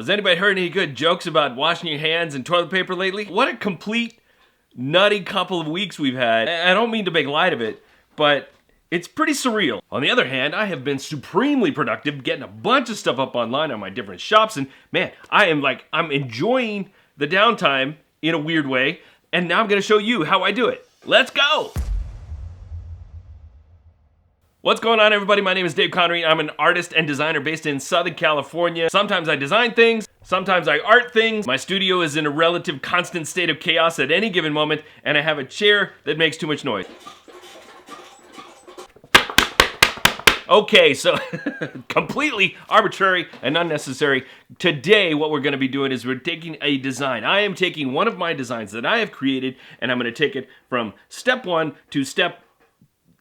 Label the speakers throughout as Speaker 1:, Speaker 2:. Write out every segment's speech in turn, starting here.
Speaker 1: Has anybody heard any good jokes about washing your hands in toilet paper lately? What a complete nutty couple of weeks we've had. I don't mean to make light of it, but it's pretty surreal. On the other hand, I have been supremely productive getting a bunch of stuff up online on my different shops, and man, I'm enjoying the downtime in a weird way, and now I'm gonna show you how I do it. Let's go! What's going on, everybody? My name is Dave Connery. I'm an artist and designer based in Southern California. Sometimes I design things, sometimes I art things. My studio is in a relative constant state of chaos at any given moment, and I have a chair that makes too much noise. Okay, so completely arbitrary and unnecessary. Today, what we're gonna be doing is we're taking a design. I am taking one of my designs that I have created, and I'm gonna take it from step 1 to step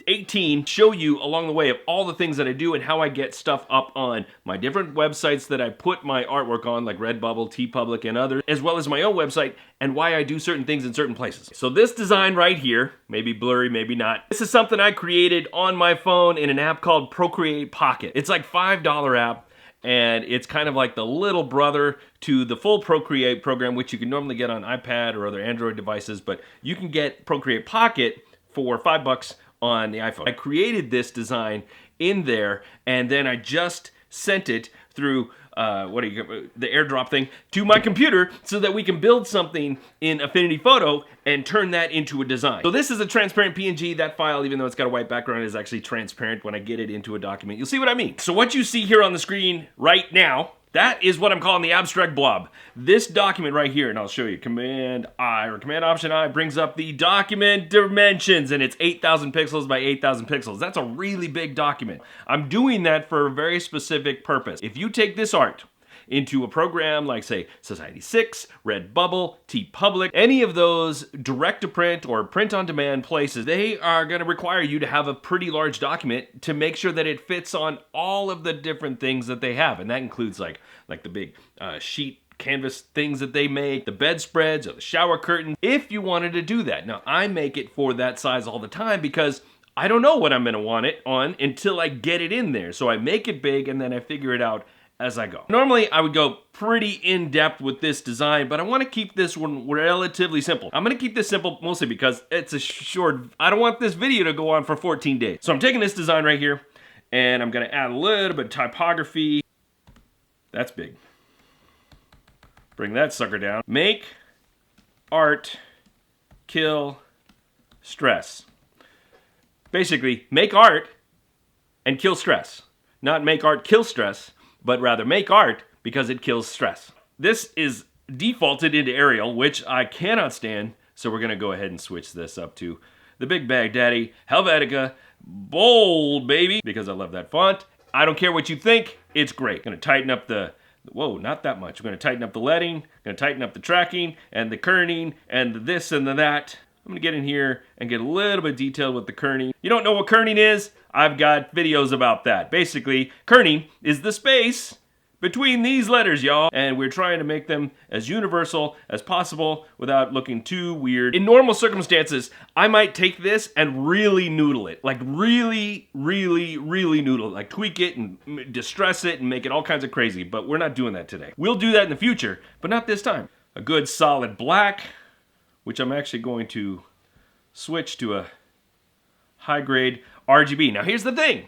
Speaker 1: 18, show you along the way of all the things that I do and how I get stuff up on my different websites that I put my artwork on, like RedBubble, TeePublic, and others, as well as my own website, and why I do certain things in certain places. So this design right here, maybe blurry, maybe not, this is something I created on my phone in an app called Procreate Pocket. It's like $5 app, and it's kind of like the little brother to the full Procreate program, which you can normally get on iPad or other Android devices, but you can get Procreate Pocket for $5 on the iPhone. I created this design in there, and then I just sent it through the airdrop thing to my computer so that we can build something in Affinity Photo and turn that into a design. So this is a transparent PNG. That file, even though it's got a white background, is actually transparent when I get it into a document. You'll see what I mean. So what you see here on the screen right now, that is what I'm calling the abstract blob. This document right here, and I'll show you, Command-I or Command-Option-I brings up the document dimensions, and it's 8,000 pixels by 8,000 pixels. That's a really big document. I'm doing that for a very specific purpose. If you take this art into a program like, say, Society6, RedBubble, TeePublic, any of those direct-to-print or print-on-demand places, they are going to require you to have a pretty large document to make sure that it fits on all of the different things that they have. And that includes like the big sheet canvas things that they make, the bedspreads or the shower curtains, if you wanted to do that. Now, I make it for that size all the time because I don't know what I'm going to want it on until I get it in there. So I make it big and then I figure it out as I go. Normally, I would go pretty in-depth with this design, but I want to keep this one relatively simple. I'm going to keep this simple mostly because it's a short, I don't want this video to go on for 14 days. So I'm taking this design right here, and I'm going to add a little bit of typography. That's big. Bring that sucker down. Make art kill stress. Basically, make art and kill stress. Not make art kill stress, but rather make art because it kills stress. This is defaulted into Arial, which I cannot stand, so we're gonna go ahead and switch this up to the Big Bag Daddy, Helvetica, bold, baby, because I love that font. I don't care what you think, it's great. Gonna tighten up the, whoa, not that much. I'm gonna tighten up the leading, gonna tighten up the tracking, and the kerning, and the this and the that. I'm gonna get in here and get a little bit detailed with the kerning. You don't know what kerning is? I've got videos about that. Basically, kerning is the space between these letters, y'all. And we're trying to make them as universal as possible without looking too weird. In normal circumstances, I might take this and really noodle it. Like really, really, really noodle it. Like tweak it and distress it and make it all kinds of crazy. But we're not doing that today. We'll do that in the future, but not this time. A good solid black, which I'm actually going to switch to a high-grade RGB. Now here's the thing.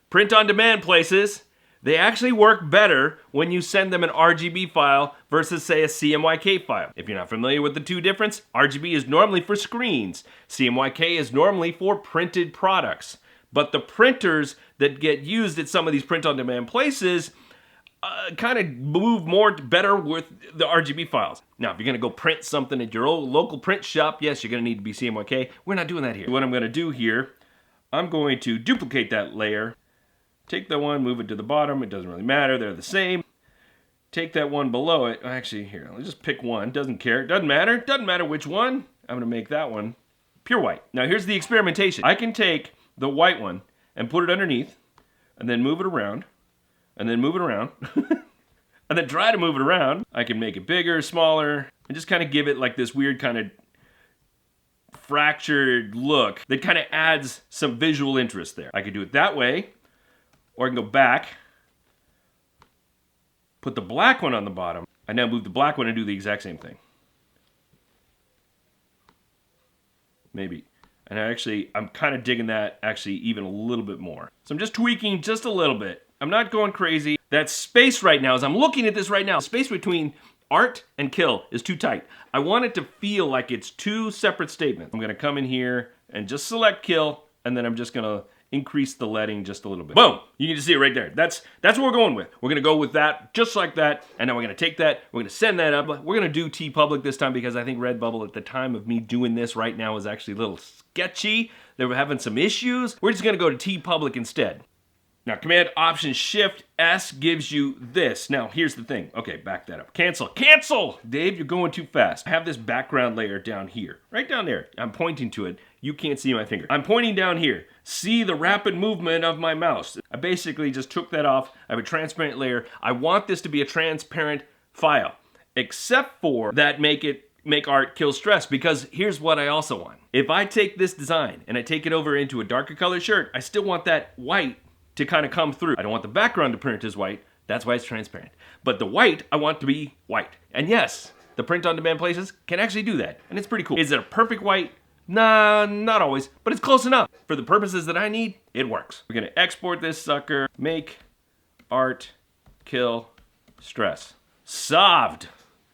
Speaker 1: Print-on-demand places, they actually work better when you send them an RGB file versus, say, a CMYK file. If you're not familiar with the two difference, RGB is normally for screens. CMYK is normally for printed products. But the printers that get used at some of these print-on-demand places kind of move better with the RGB files. Now, if you're gonna go print something at your old local print shop, yes, you're gonna need to be CMYK. We're not doing that here. What I'm gonna do here, I'm going to duplicate that layer, take that one, move it to the bottom, it doesn't really matter, they're the same. Take that one below it, actually here, let's just pick one, doesn't matter which one. I'm gonna make that one pure white. Now here's the experimentation. I can take the white one and put it underneath, and then move it around, and then move it around, and then try to move it around. I can make it bigger, smaller, and just kind of give it like this weird kind of fractured look that kind of adds some visual interest there. I could do it that way, or I can go back, Put the black one on the bottom. I now move the black one and do the exact same thing. Maybe. And I'm kind of digging that actually even a little bit more. So I'm just tweaking just a little bit. I'm not going crazy. That space right now, as I'm looking at this right now, space between art and kill is too tight. I want it to feel like it's two separate statements. I'm gonna come in here and just select kill, and then I'm just gonna increase the leading just a little bit. Boom! You can just see it right there. That's what we're going with. We're gonna go with that, just like that, and then we're gonna take that, we're gonna send that up. We're gonna do TeePublic this time because I think RedBubble at the time of me doing this right now is actually a little sketchy. They were having some issues. We're just gonna go to TeePublic instead. Now, Command Option Shift S gives you this. Now, here's the thing. Okay, back that up. Cancel. Cancel! Dave, you're going too fast. I have this background layer down here. Right down there. I'm pointing to it. You can't see my finger. I'm pointing down here. See the rapid movement of my mouse. I basically just took that off. I have a transparent layer. I want this to be a transparent file, except for that make art kill stress, because here's what I also want. If I take this design and I take it over into a darker color shirt, I still want that white to kind of come through. I don't want the background to print as white. That's why it's transparent. But the white, I want to be white. And yes, the print on demand places can actually do that. And it's pretty cool. Is it a perfect white? Nah, not always, but it's close enough. For the purposes that I need, it works. We're gonna export this sucker. Make art kill stress. Solved.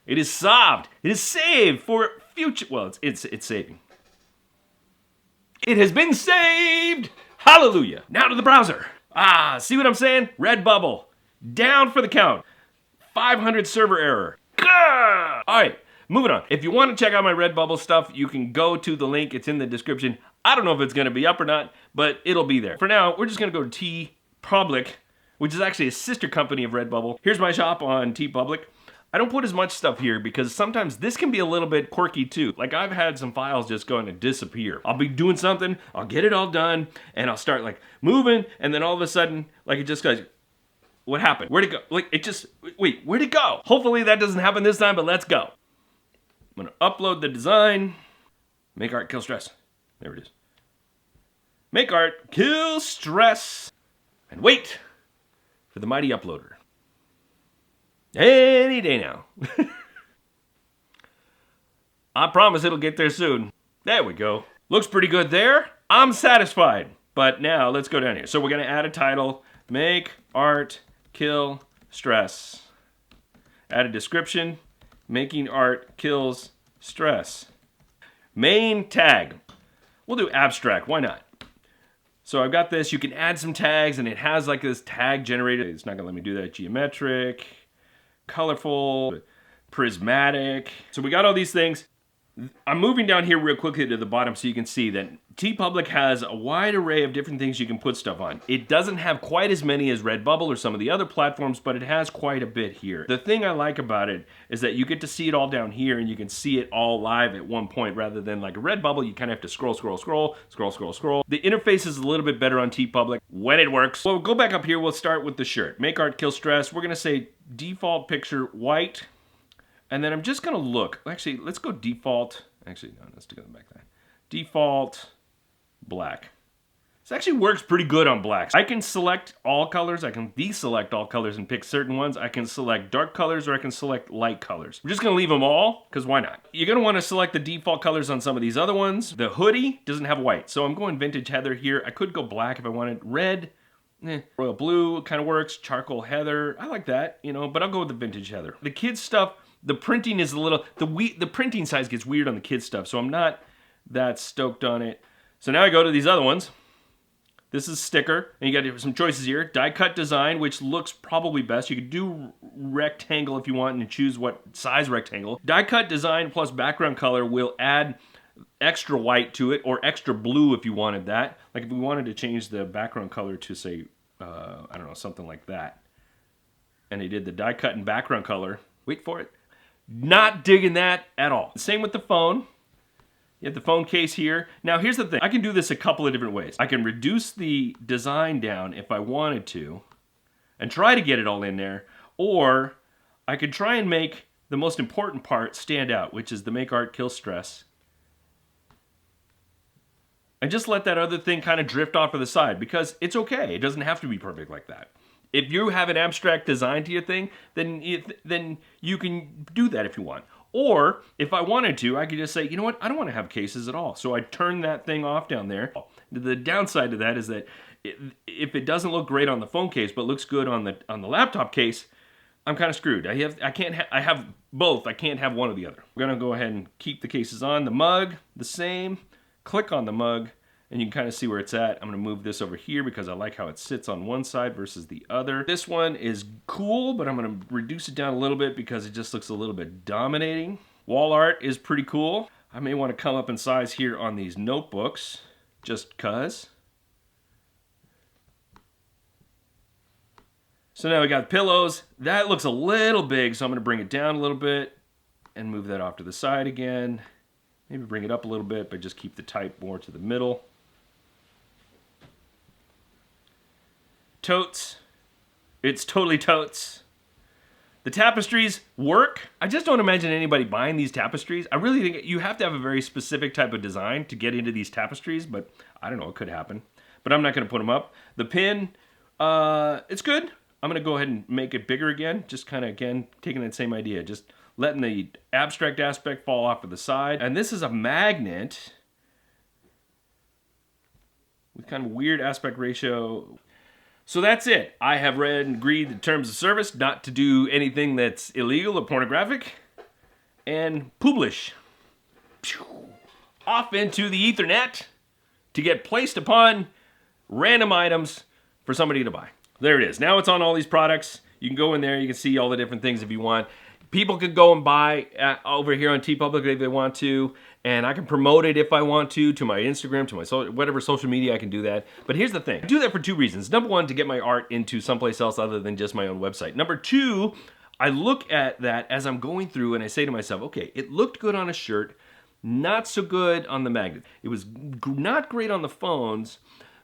Speaker 1: It is solved. It is saved for future. Well, it's saving. It has been saved. Hallelujah. Now to the browser. See what I'm saying? RedBubble. Down for the count. 500 server error. Gah! All right, moving on. If you want to check out my RedBubble stuff, you can go to the link. It's in the description. I don't know if it's going to be up or not, but it'll be there. For now, we're just going to go to TeePublic, which is actually a sister company of RedBubble. Here's my shop on TeePublic. I don't put as much stuff here because sometimes this can be a little bit quirky too. Like I've had some files just going to disappear. I'll be doing something, I'll get it all done, and I'll start like moving, and then all of a sudden, like it just goes, what happened? Where'd it go? Like it just, wait, where'd it go? Hopefully that doesn't happen this time, but let's go. I'm gonna upload the design. Make art kill stress. There it is. Make art kill stress. And wait for the mighty uploader. Any day now. I promise it'll get there soon. There we go. Looks pretty good there. I'm satisfied. But now let's go down here. So we're gonna add a title. Make art kill stress. Add a description. Making art kills stress. Main tag. We'll do abstract, why not? So I've got this, you can add some tags and it has like this tag generator. It's not gonna let me do that. Geometric. Colorful, prismatic. So we got all these things. I'm moving down here real quickly to the bottom so you can see that TeePublic has a wide array of different things you can put stuff on. It doesn't have quite as many as RedBubble or some of the other platforms, but it has quite a bit here. The thing I like about it is that you get to see it all down here and you can see it all live at one point rather than like a RedBubble, you kind of have to scroll. The interface is a little bit better on TeePublic when it works. Well, go back up here, we'll start with the shirt. Make art kill stress. We're gonna say default picture white. And then I'm just gonna look. Actually, let's go default. Actually, no, let's do it back there. Default black. This actually works pretty good on blacks. I can select all colors. I can deselect all colors and pick certain ones. I can select dark colors or I can select light colors. I'm just gonna leave them all, because why not? You're gonna wanna select the default colors on some of these other ones. The hoodie doesn't have white, so I'm going vintage heather here. I could go black if I wanted. Red, royal blue kind of works. Charcoal heather, I like that, you know, but I'll go with the vintage heather. The kids stuff, the printing is a little, the printing size gets weird on the kids stuff, so I'm not that stoked on it. So now I go to these other ones. This is sticker, and you got some choices here. Die cut design, which looks probably best. You could do rectangle if you want and choose what size rectangle. Die cut design plus background color will add extra white to it, or extra blue if you wanted that. Like if we wanted to change the background color to say, I don't know, something like that. And they did the die cut and background color. Wait for it. Not digging that at all. Same with the phone. You have the phone case here. Now here's the thing. I can do this a couple of different ways. I can reduce the design down if I wanted to and try to get it all in there. Or I could try and make the most important part stand out, which is the make art kill stress. And just let that other thing kind of drift off to the side because it's okay. It doesn't have to be perfect like that. If you have an abstract design to your thing, then you can do that if you want. Or if I wanted to, I could just say, you know what, I don't want to have cases at all. So I turn that thing off down there. The downside to that is that if it doesn't look great on the phone case but looks good on the laptop case, I'm kind of screwed. I have both. I can't have one or the other. We're gonna go ahead and keep the cases on. The mug, the same. Click on the mug, and you can kind of see where it's at. I'm gonna move this over here because I like how it sits on one side versus the other. This one is cool, but I'm gonna reduce it down a little bit because it just looks a little bit dominating. Wall art is pretty cool. I may want to come up in size here on these notebooks, just cause. So now we got pillows. That looks a little big, so I'm gonna bring it down a little bit and move that off to the side again. Maybe bring it up a little bit, but just keep the type more to the middle. Totes. It's totally totes. The tapestries work. I just don't imagine anybody buying these tapestries. I really think you have to have a very specific type of design to get into these tapestries, but I don't know, it could happen. But I'm not gonna put them up. The pin, it's good. I'm gonna go ahead and make it bigger again, just kind of, again, taking that same idea, just letting the abstract aspect fall off to the side. And this is a magnet with kind of weird aspect ratio. So that's it. I have read and agreed the terms of service not to do anything that's illegal or pornographic, and publish. Off into the Ethernet to get placed upon random items for somebody to buy. There it is. Now it's on all these products. You can go in there, you can see all the different things if you want. People could go and buy over here on TeePublic if they want to, and I can promote it if I want to my Instagram, to my whatever social media, I can do that. But here's the thing. I do that for two reasons. Number one, to get my art into someplace else other than just my own website. Number two, I look at that as I'm going through and I say to myself, okay, it looked good on a shirt, not so good on the magnet. It was not great on the phones,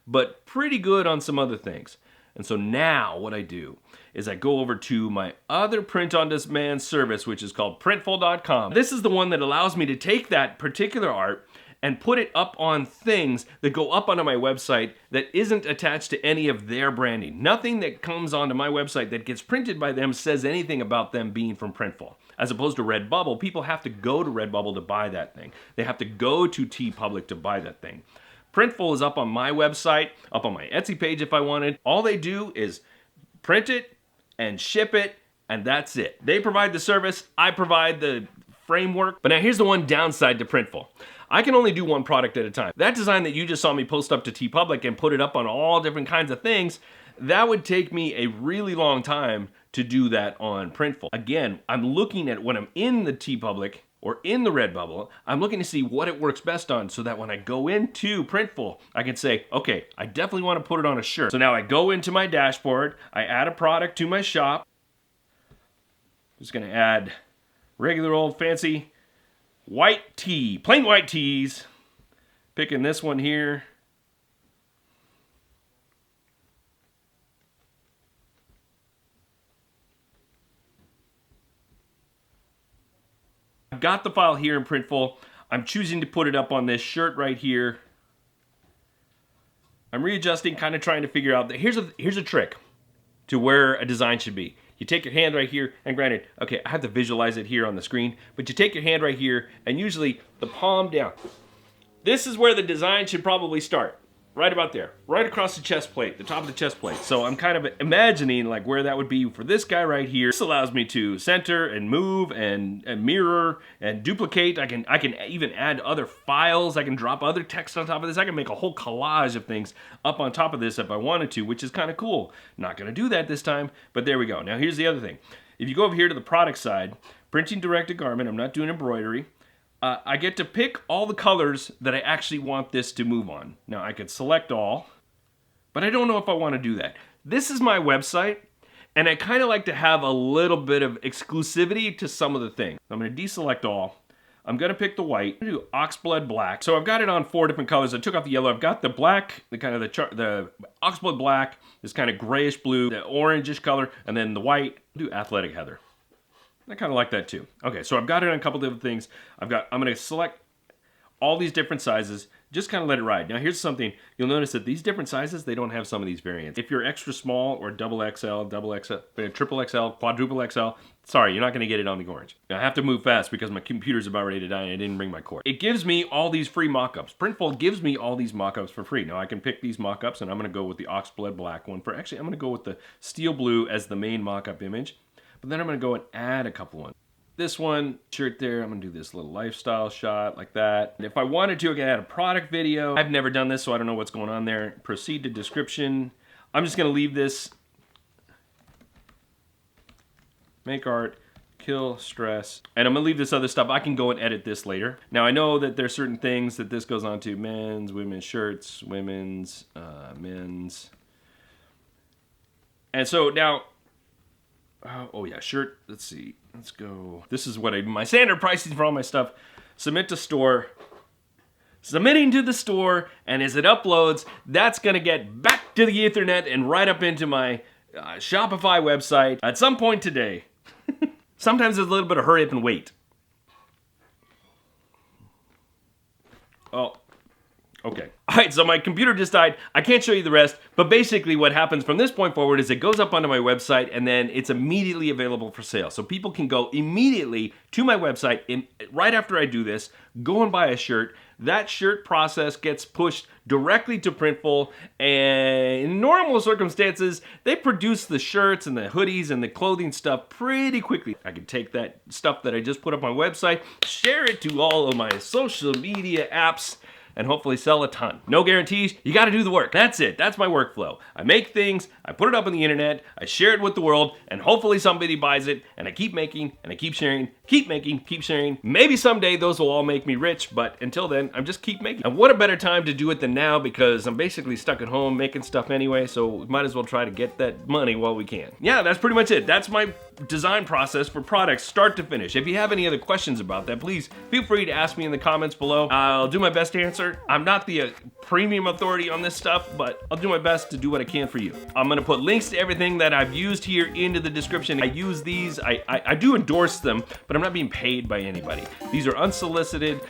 Speaker 1: but pretty good on some other things. And so now what I do is I go over to my other print-on-demand service, which is called Printful.com. This is the one that allows me to take that particular art and put it up on things that go up onto my website that isn't attached to any of their branding. Nothing that comes onto my website that gets printed by them says anything about them being from Printful. As opposed to RedBubble, people have to go to RedBubble to buy that thing. They have to go to TeePublic to buy that thing. Printful is up on my website, up on my Etsy page if I wanted. All they do is print it and ship it, and that's it. They provide the service, I provide the framework. But now here's the one downside to Printful. I can only do one product at a time. That design that you just saw me post up to TeePublic and put it up on all different kinds of things, that would take me a really long time to do that on Printful. Again, I'm looking at when I'm in the TeePublic or in the RedBubble, I'm looking to see what it works best on so that when I go into Printful, I can say, okay, I definitely want to put it on a shirt. So now I go into my dashboard, I add a product to my shop. Just gonna add regular old fancy white tee, plain white tees. Picking this one here. I've got the file here in Printful. I'm choosing to put it up on this shirt right here. I'm readjusting, kind of trying to figure out that here's a trick to where a design should be. You take your hand right here, and granted, okay, I have to visualize it here on the screen, but you take your hand right here, and usually the palm down. This is where the design should probably start. Right about there, right across the chest plate, the top of the chest plate. So I'm kind of imagining like where that would be for this guy right here. This allows me to center and move and mirror and duplicate. I can even add other files. I can drop other text on top of this. I can make a whole collage of things up on top of this if I wanted to, which is kind of cool. Not gonna do that this time, but there we go. Now here's the other thing. If you go over here to the product side, printing direct to garment, I'm not doing embroidery. I get to pick all the colors that I actually want this to move on. Now I could select all, but I don't know if I want to do that. This is my website, and I kind of like to have a little bit of exclusivity to some of the things. I'm going to deselect all. I'm going to pick the white. I'm going to do oxblood black. So I've got it on 4 different colors. I took off the yellow. I've got the black, the oxblood black, this kind of grayish blue, the orangish color, and then the white. I'll do athletic heather. I kind of like that too. Okay, so I've got it on a couple different things. I'm going to select all these different sizes, just kind of let it ride. Now here's something, you'll notice that these different sizes, they don't have some of these variants. If you're extra small or double XL, triple XL, quadruple XL, sorry, you're not gonna get it on the orange. Now, I have to move fast because my computer's about ready to die and I didn't bring my cord. It gives me all these free mock-ups. Printful gives me all these mock-ups for free. Now I can pick these mock-ups and I'm gonna go with the Oxblood Black one for, actually I'm gonna go with the Steel Blue as the main mock-up image, but then I'm gonna go and add a couple ones. This one, shirt there, I'm gonna do this little lifestyle shot like that. And if I wanted to, I could add a product video. I've never done this, so I don't know what's going on there. Proceed to description. I'm just gonna leave this. Make art, kill stress. And I'm gonna leave this other stuff. I can go and edit this later. Now I know that there's certain things that this goes on to: men's, women's shirts, women's, men's. And so now, oh yeah, shirt, let's see, let's go. This is what my standard pricing for all my stuff. Submit to store. Submitting to the store, and as it uploads, that's gonna get back to the Ethernet and right up into my Shopify website at some point today. Sometimes there's a little bit of hurry up and wait. Oh. Okay. All right, so my computer just died. I can't show you the rest, but basically what happens from this point forward is it goes up onto my website and then it's immediately available for sale. So people can go immediately to my website right after I do this, go and buy a shirt. That shirt process gets pushed directly to Printful, and in normal circumstances, they produce the shirts and the hoodies and the clothing stuff pretty quickly. I can take that stuff that I just put up on my website, share it to all of my social media apps, and hopefully sell a ton. No guarantees, you gotta do the work. That's it, that's my workflow. I make things, I put it up on the internet, I share it with the world, and hopefully somebody buys it, and I keep making, and I keep sharing, keep making, keep sharing. Maybe someday those will all make me rich, but until then, I'm just keep making. And what a better time to do it than now, because I'm basically stuck at home making stuff anyway, so we might as well try to get that money while we can. Yeah, that's pretty much it. That's my design process for products, start to finish. If you have any other questions about that, please feel free to ask me in the comments below. I'll do my best to answer. I'm not the premium authority on this stuff, but I'll do my best to do what I can for you. I'm gonna put links to everything that I've used here into the description. I use these, I do endorse them, but I'm not being paid by anybody. These are unsolicited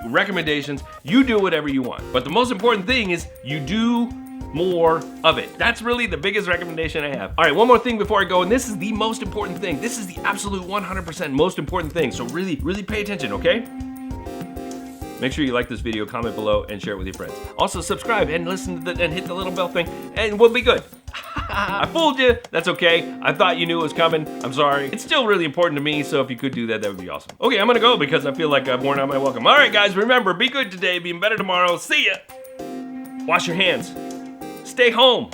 Speaker 1: recommendations. You do whatever you want. But the most important thing is you do more of it. That's really the biggest recommendation I have. All right, one more thing before I go, and this is the most important thing. This is the absolute 100% most important thing, so really, really pay attention, okay? Make sure you like this video, comment below, and share it with your friends. Also, subscribe and listen to and hit the little bell thing, and we'll be good. I fooled you. That's okay. I thought you knew it was coming. I'm sorry. It's still really important to me, so if you could do that, that would be awesome. Okay, I'm gonna go because I feel like I've worn out my welcome. All right, guys, remember, be good today, be better tomorrow. See ya. Wash your hands. Stay home.